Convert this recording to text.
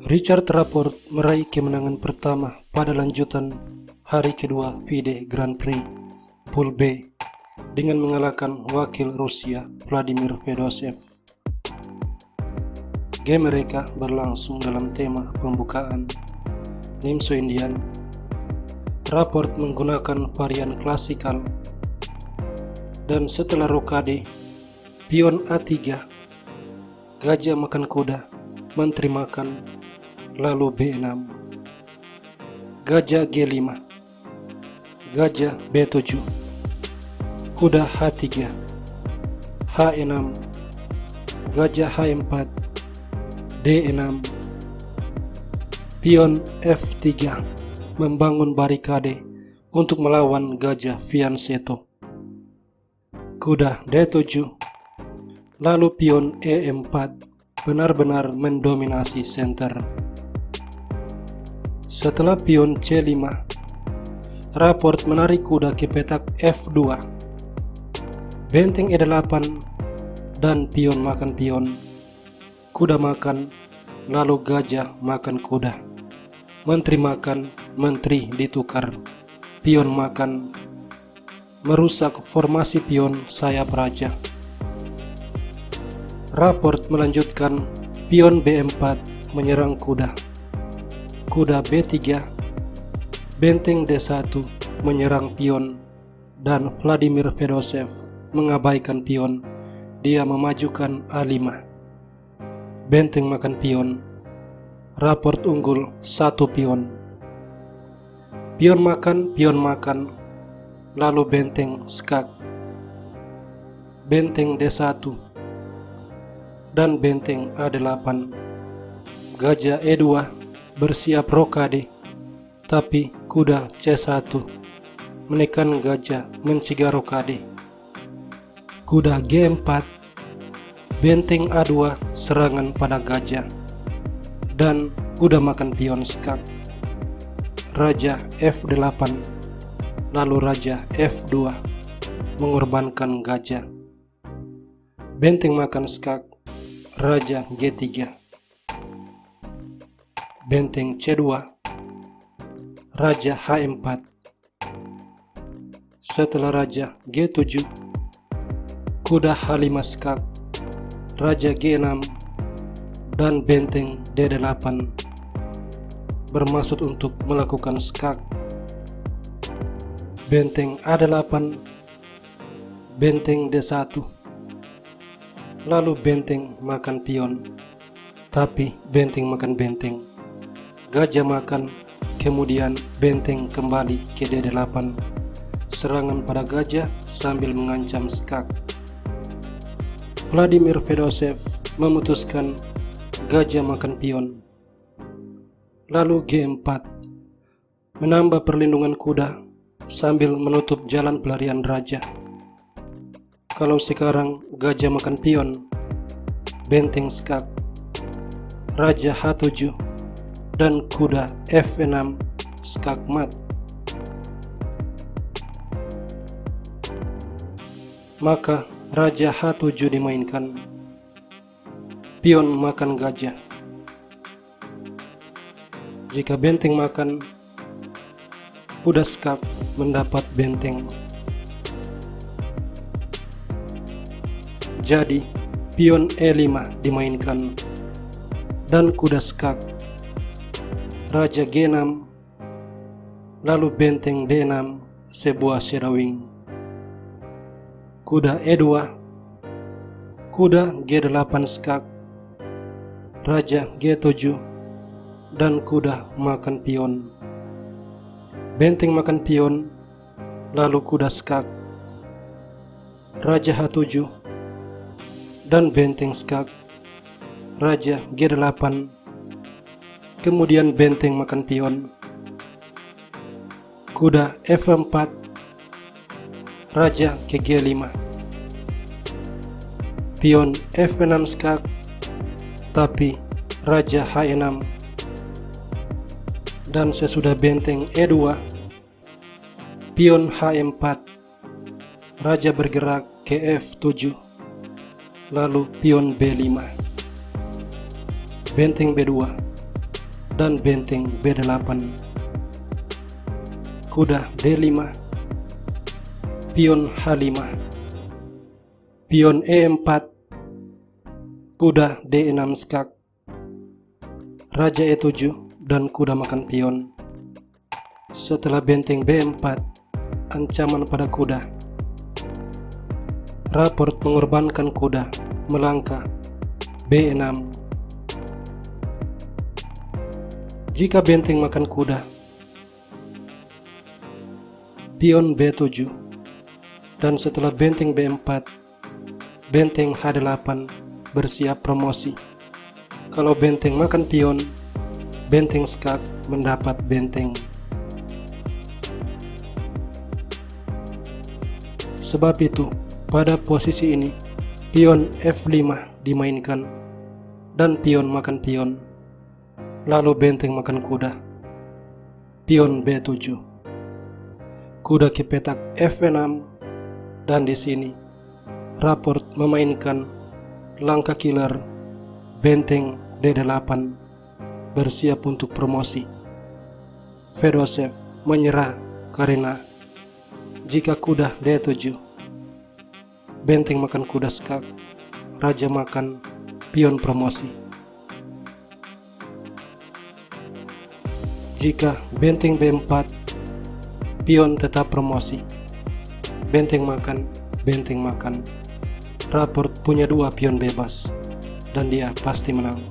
Richard Rapport meraih kemenangan pertama pada lanjutan hari kedua FIDE Grand Prix Pool B dengan mengalahkan wakil Rusia Vladimir Fedoshev. Game mereka berlangsung dalam tema pembukaan Nimzo Indian. Rapport menggunakan varian klasikal dan setelah rokade, pion A3, gajah makan kuda, menteri makan, lalu B6, gajah G5, gajah B7, kuda H3, H6, gajah H4, D6, pion F3 membangun barikade untuk melawan gajah Fianchetto, kuda D7, lalu pion E4 benar-benar mendominasi center. Setelah pion C5, Rapport menarik kuda ke petak F2, benteng E8 dan pion makan pion, kuda makan, lalu gajah makan kuda, menteri makan, menteri ditukar, pion makan, merusak formasi pion sayap raja. Rapport melanjutkan pion B4 menyerang kuda, kuda B3, benteng D1 menyerang pion, dan Vladimir Fedoshev mengabaikan pion. Dia memajukan A5, benteng makan pion. Rapport unggul 1 pion. Pion makan, lalu benteng skak, benteng D1, dan benteng A8. Gajah E2 bersiap rokade, tapi kuda C1 menekan gajah mencegah rokade. Kuda G4, benteng A2 serangan pada gajah, dan kuda makan pion skak. Raja F8, lalu raja F2 mengorbankan gajah. Benteng makan skak, raja G3, benteng C2, raja H4. Setelah raja G7, kuda H5 skak, raja G6, dan benteng D8 bermaksud untuk melakukan skak. Benteng A8, benteng D1, lalu benteng makan pion, tapi benteng makan benteng, gajah makan, kemudian benteng kembali ke D8, serangan pada gajah sambil mengancam skak. Vladimir Fedoshev memutuskan gajah makan pion, lalu G4 menambah perlindungan kuda sambil menutup jalan pelarian raja. Kalau sekarang gajah makan pion, benteng skak, raja H7, dan kuda F6 skak mat. Maka raja H7 dimainkan, pion makan gajah. Jika benteng makan, kuda skak mendapat benteng. Jadi pion E5 dimainkan dan kuda skak, raja G6, lalu benteng D6 sebuah serawing, kuda E2, kuda G8 skak, raja G7, dan kuda makan pion, benteng makan pion, lalu kuda skak, raja H7, dan benteng skak, raja G8, kemudian benteng makan pion, kuda F4, raja ke G5, pion F6 skak, tapi raja H6, dan sesudah benteng E2, pion H4, raja bergerak ke F7, lalu pion B5, benteng B2, dan benteng B8. Kuda D5, pion H5, pion E4, kuda D6 skak, raja E7 dan kuda makan pion. Setelah benteng B4, ancaman pada kuda. Raport mengorbankan kuda, melangkah B6. Jika benteng makan kuda, pion B7, dan setelah benteng B4, benteng H8 bersiap promosi. Kalau benteng makan pion, benteng skak mendapat benteng. Sebab itu, pada posisi ini, pion F5 dimainkan dan pion makan pion. Lalu benteng makan kuda, pion B7. Kuda ke petak F6, dan di sini raport memainkan langkah killer benteng D8 bersiap untuk promosi. Fedosev menyerah karena jika kuda D7, benteng makan kuda skak, raja makan pion promosi. Jika benteng B4, pion tetap promosi. Benteng makan, raport punya 2 pion bebas, dan dia pasti menang.